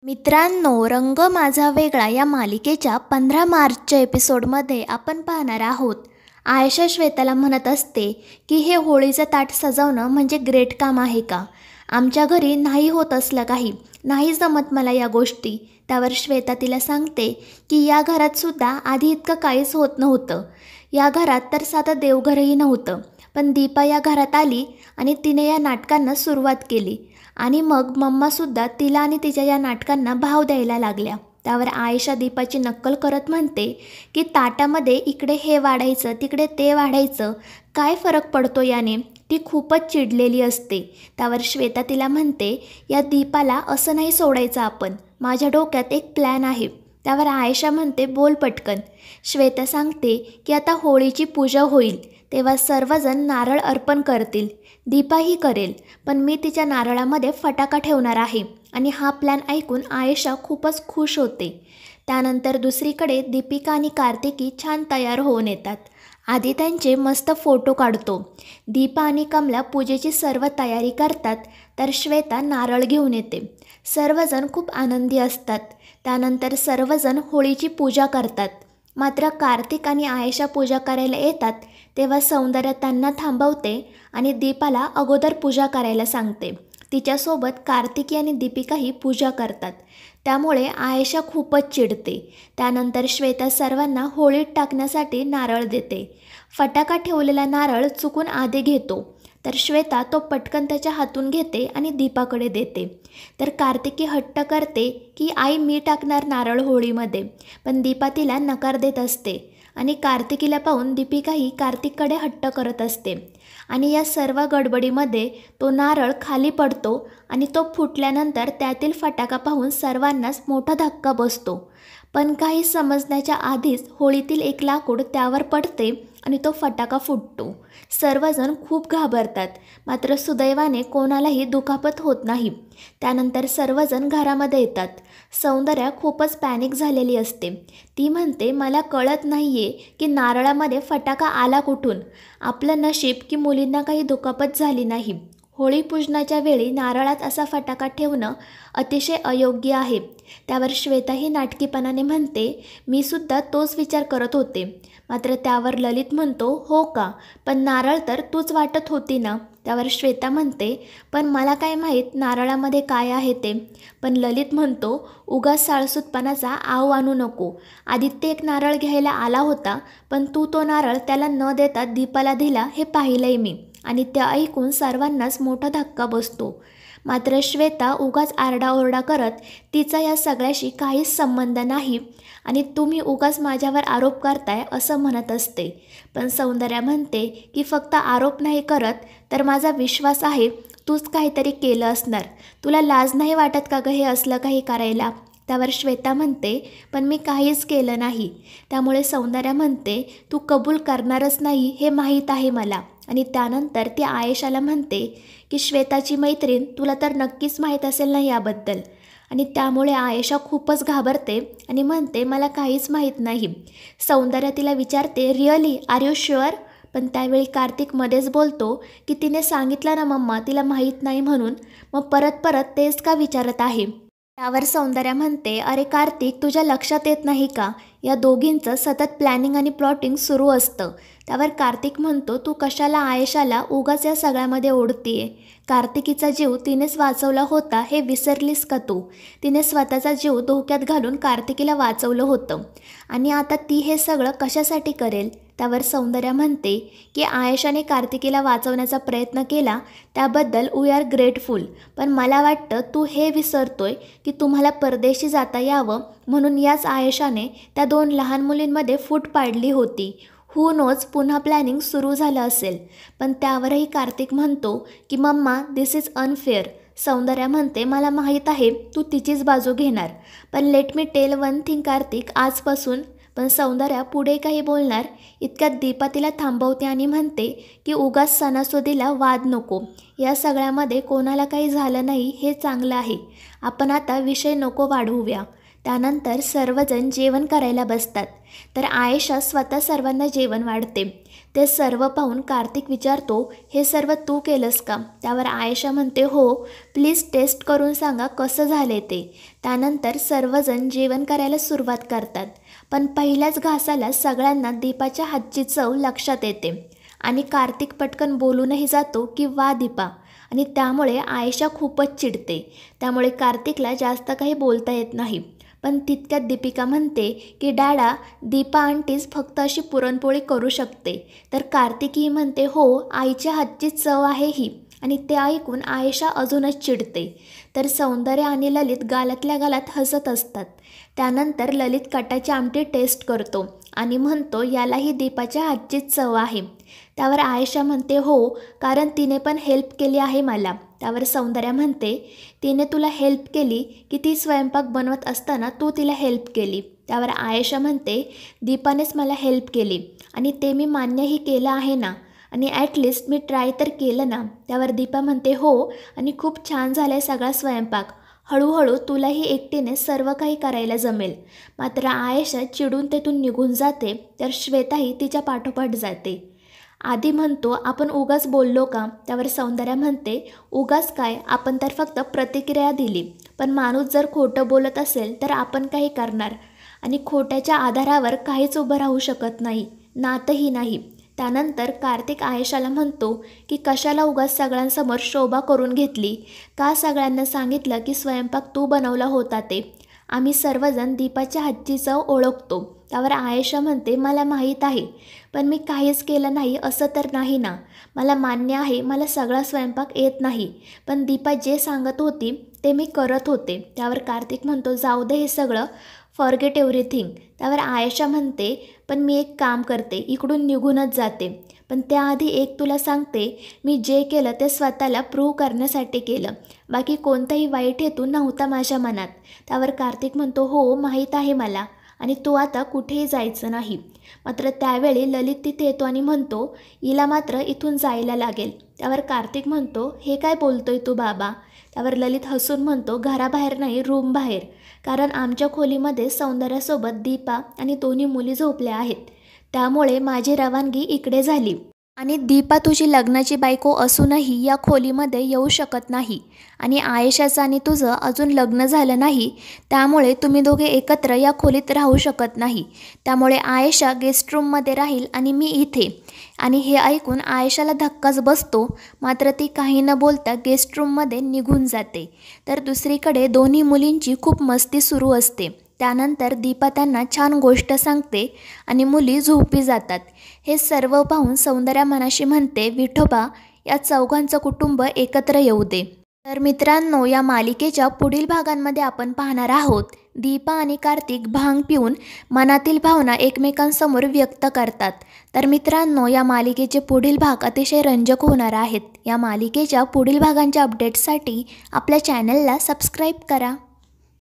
मित्रांनो, रंग माझा वेगळा या मालिकेच्या 15 मार्चच्या एपिसोडमध्ये आपण पाहणार आहोत. आयशा श्वेताला म्हणत असते की हे होळीचं ताट सजवणं म्हणजे ग्रेट काम आहे का? आमच्या घरी नाही होत असलं काही, नाही जमत मला या गोष्टी. त्यावर श्वेता तिला सांगते की या घरात सुद्धा आधी इतकं काहीच होत नव्हतं. या घरात तर साधं देवघरही नव्हतं. पण दीपा या घरात आली आणि तिने या नाटकांना सुरुवात केली आणि मग मम्मासुद्धा तिला आणि तिच्या या नाटकांना भाव द्यायला लागल्या. त्यावर आयशा दीपाची नक्कल करत म्हणते की ताटामध्ये इकडे हे वाढायचं, तिकडे ते वाढायचं, काय फरक पडतो याने? ती खूपच चिडलेली असते. त्यावर श्वेता तिला म्हणते, या दीपाला असं नाही सोडायचं आपण, माझ्या डोक्यात एक प्लॅन आहे. त्यावर आयशा म्हणते, बोल पटकन. श्वेता सांगते की आता होळीची पूजा होईल तेव्हा सर्वजण नारळ अर्पण करतील. दीपाही करेल, पण मी तिच्या नारळामध्ये फटाका ठेवणार आहे. आणि हा प्लॅन ऐकून आयशा खूपच खुश होते. त्यानंतर दुसरीकडे दीपिका आणि कार्तिकी छान तयार होऊन येतात. आधी त्यांचे मस्त फोटो काढतो. दीपा आणि कमला पूजेची सर्व तयारी करतात, तर श्वेता नारळ घेऊन येते. सर्वजण खूप आनंदी असतात. त्यानंतर सर्वजण होळीची पूजा करतात. मात्र कार्तिक आणि आयशा पूजा करायला येतात तेव्हा सौंदर्या त्यांना थांबवते आणि दीपाला अगोदर पूजा करायला सांगते. तिच्यासोबत कार्तिकी आणि दीपिकाही पूजा करतात. त्यामुळे आयशा खूपच चिडते. त्यानंतर श्वेता सर्वांना होळीत टाकण्यासाठी नारळ देते. फटाका ठेवलेला नारळ चुकून आधी घेतो, तर श्वेता तो पटकन त्याच्या हातून घेते आणि दीपाकडे देते. तर कार्तिकी हट्ट करते की आई मी टाकणार नारळ होळीमध्ये, पण दीपा तिला नकार देत असते. आणि कार्तिकीला पाहून दीपिकाही कार्तिककडे हट्ट करत असते. आणि या सर्व गडबडीमध्ये तो नारळ खाली पडतो आणि तो फुटल्यानंतर त्यातील फटाका पाहून सर्वांनाच मोठा धक्का बसतो. पण काही समजण्याच्या आधीच होळीतील एक लाकूड त्यावर पडते आणि तो फटाका फुटतो. सर्वजण खूप घाबरतात, मात्र सुदैवाने कोणालाही दुखापत होत नाही. त्यानंतर सर्वजण घरामध्ये येतात. सौंदर्या खूपच पॅनिक झालेली असते. ती म्हणते, मला कळत नाहीये की नारळामध्ये फटाका आला कुठून. आपलं नशीब की मुलींना काही दुखापत झाली नाही. होळी पूजनाच्या वेळी नारळात असा फटाका ठेवणं अतिशय अयोग्य आहे. त्यावर श्वेताही नाटकीपणाने म्हणते, मी सुद्धा तोच विचार करत होते. मात्र त्यावर ललित म्हणतो, हो का, पण नारळ तर तूच वाटत होती ना. त्यावर श्वेता म्हणते, पण मला काय माहीत नारळामध्ये काय आहे ते. पण ललित म्हणतो, उगाच साळसूतपणाचा आव आणू नको. आदित्य एक नारळ घ्यायला आला होता, पण तू तो नारळ त्याला न देता दीपाला दिला हे पाहिलंय मी. आणि ते ऐकून सर्वांनाच मोठा धक्का बसतो. मात्र श्वेता उगाच आरडाओरडा करत तिचा या सगळ्याशी काहीच संबंध नाही आणि तुम्ही उगाच माझ्यावर आरोप करताय असं म्हणत असते. पण सौंदर्या म्हणते की फक्त आरोप नाही करत, तर माझा विश्वास आहे तूच काहीतरी केलं असणार. तुला लाज नाही वाटत का गं हे असलं काही करायला? त्यावर श्वेता म्हणते, पण मी काहीच केलं नाही. त्यामुळे सौंदर्या म्हणते, तू कबूल करणारच नाही हे माहीत आहे मला. आणि त्यानंतर ती आयशाला म्हणते की श्वेताची मैत्रीण तुला तर नक्कीच माहीत असेल ना याबद्दल. आणि त्यामुळे आयशा खूपच घाबरते आणि म्हणते, मला काहीच माहीत नाही. सौंदर्या तिला विचारते, रिअली आर यू शुअर? पण त्यावेळी कार्तिक मध्येच बोलतो की तिने सांगितलं ना मम्मा तिला माहीत नाही म्हणून, मग परत परत तेच का विचारत आहे? त्यावर सौंदर्या म्हणते, अरे कार्तिक, तुझ्या लक्षात येत नाही का, या दोघींचं सतत प्लॅनिंग आणि प्लॉटिंग सुरू असतं. त्यावर कार्तिक म्हणतो, तू कशाला आयशाला उगाच या सगळ्यामध्ये ओढतीये? कार्तिकीचा जीव तिनेच वाचवला होता हे विसरलीस का तू? तिने स्वतःचा जीव धोक्यात घालून कार्तिकीला वाचवलं होतं आणि आता ती हे सगळं कशासाठी करेल? त्यावर सौंदर्या म्हणते की आयशाने कार्तिकीला वाचवण्याचा प्रयत्न केला, त्याबद्दल वी आर ग्रेटफुल. पण मला वाटतं तू हे विसरतोय की तुम्हाला परदेशी जाता यावं म्हणून याच आयशाने त्या 2 लहान मुलींमध्ये फूट पाडली होती. हू नोज पुन्हा प्लॅनिंग सुरू झालं असेल. पण त्यावरही कार्तिक म्हणतो की mamma this is unfair. Soundarya म्हणते, मला माहीत आहे तू तिचीच बाजू घेणार, पण let me tell one thing Kartik, आजपासून. पण सौंदर्या पुढे काही बोलणार इतक्यात दीपा तिला थांबवते आणि म्हणते की उगाच सणासुदीला वाद नको. या सगळ्यामध्ये कोणाला काही झालं नाही हे चांगलं आहे. आपण आता विषय नको वाढवूया. त्यानंतर सर्वजण जेवण करायला बसतात. तर आयशा स्वतः सर्वांना जेवण वाढते. ते सर्व पाहून कार्तिक विचारतो, हे सर्व तू केलंस का? त्यावर आयशा म्हणते, हो, प्लीज टेस्ट करून सांगा कसं झाले ते. त्यानंतर सर्वजण जेवण करायला सुरुवात करतात. पण पहिल्याच घासाला सगळ्यांना दीपाच्या हातची चव लक्षात येते आणि कार्तिक पटकन बोलूनही जातो की वा दीपा, आणि त्यामुळे आयशा खूपच चिडते. त्यामुळे कार्तिकला जास्त काही बोलता येत नाही. पण तितक्यात दीपिका म्हणते की डॅडा, दीपा आंटीच फक्त अशी पुरणपोळी करू शकते. तर कार्तिकही म्हणते, हो, आईच्या हातची चव आहे ही. आणि ते ऐकून आयशा अजूनच चिडते. तर सौंदर्य आणि ललित गालातल्या गालात हसत असतात. त्यानंतर ललित कटाची आमटी टेस्ट करतो आणि म्हणतो, यालाही दीपाच्या हातचीच चव आहे. त्यावर आयशा म्हणते, हो, कारण तिने पण हेल्प केली आहे मला. त्यावर सौंदर्य म्हणते, तिने तुला हेल्प केली की ती स्वयंपाक बनवत असताना तू तिला हेल्प केली? त्यावर आयशा म्हणते, दीपानेच मला हेल्प केली आणि ते मी मान्यही केलं आहे ना, आणि ॲटलिस्ट मी ट्राय तर केलं ना. त्यावर दीपा म्हणते, हो, आणि खूप छान झाला आहे सगळा स्वयंपाक. हळूहळू तुलाही एकटीने सर्व काही करायला जमेल. मात्र आयशा चिडून तेथून निघून जाते. तर श्वेताही तिच्या पाठोपाठ जाते. आधी म्हणतो, आपण उगाच बोललो का? त्यावर सौंदर्या म्हणते, उगाच काय, आपण तर फक्त प्रतिक्रिया दिली. पण माणूस जर खोटं बोलत असेल तर आपण काही करणार, आणि खोट्याच्या आधारावर काहीच उभं राहू शकत नाही, नातही नाही. त्यानंतर कार्तिक आयशाला म्हणतो की कशाला उगाच सगळ्यांसमोर शोभा करून घेतली? का सगळ्यांना सांगितलं की स्वयंपाक तू बनवला होता ते? आम्ही सर्वजण दीपाच्या हातची चव ओळखतो. त्यावर आयशा म्हणते, मला माहीत आहे, पण मी काहीच केलं नाही असं तर नाही ना? मला मान्य आहे, मला सगळा स्वयंपाक येत नाही, पण दीपा जे सांगत होती ते मी करत होते. त्यावर कार्तिक म्हणतो, जाऊ दे हे सगळं, फॉरगेट एव्हरीथिंग. त्यावर आयशा म्हणते, पण मी एक काम करते, इकडून निघूनच जाते. पण त्याआधी एक तुला सांगते, मी जे केलं ते स्वतःला प्रूव्ह करण्यासाठी केलं. बाकी कोणताही वाईट हेतू नव्हता माझ्या मनात. त्यावर कार्तिक म्हणतो, हो, माहीत आहे मला, आणि तू आता कुठेही जायचं नाही. मात्र त्यावेळी ललित तिथे येतो आणि म्हणतो, हिला मात्र इथून जायला लागेल. त्यावर कार्तिक म्हणतो, हे काय बोलतोय तू बाबा? त्यावर ललित हसून म्हणतो, घराबाहेर नाही, रूम बाहेर, कारण आमच्या खोलीमध्ये सौंदर्यासोबत दीपा आणि दोन्ही मुली झोपल्या आहेत. त्यामुळे माझी रवानगी इकडे झाली, आणि दीपा तुझी लग्नाची बायको असूनही या खोलीमध्ये येऊ शकत नाही. आणि आयशाचं आणि तुझं अजून लग्न झालं नाही, त्यामुळे तुम्ही दोघे एकत्र या खोलीत राहू शकत नाही. त्यामुळे आयशा गेस्ट रूममध्ये राहील आणि मी इथे. आणि हे ऐकून आयशाला धक्काच बसतो. मात्र ती काही न बोलता गेस्ट रूममध्ये निघून जाते. तर दुसरीकडे दोन्ही मुलींची खूप मस्ती सुरू असते. त्यानंतर दीपा त्यांना छान गोष्ट सांगते आणि मुली झोपी जातात. हे सर्व पाहून सौंदर्या मनाशी म्हणते, विठोबा, या चौघांचं कुटुंब एकत्र येऊ दे. तर मित्रांनो, या मालिकेच्या पुढील भागांमध्ये आपण पाहणार आहोत, दीपा आणि कार्तिक भांग पिऊन मनातील भावना एकमेकांसमोर व्यक्त करतात. तर मित्रांनो, या मालिकेचे पुढील भाग अतिशय रंजक होणार आहेत. या मालिकेच्या पुढील भागांच्या अपडेट्ससाठी आपल्या चॅनलला सबस्क्राईब करा.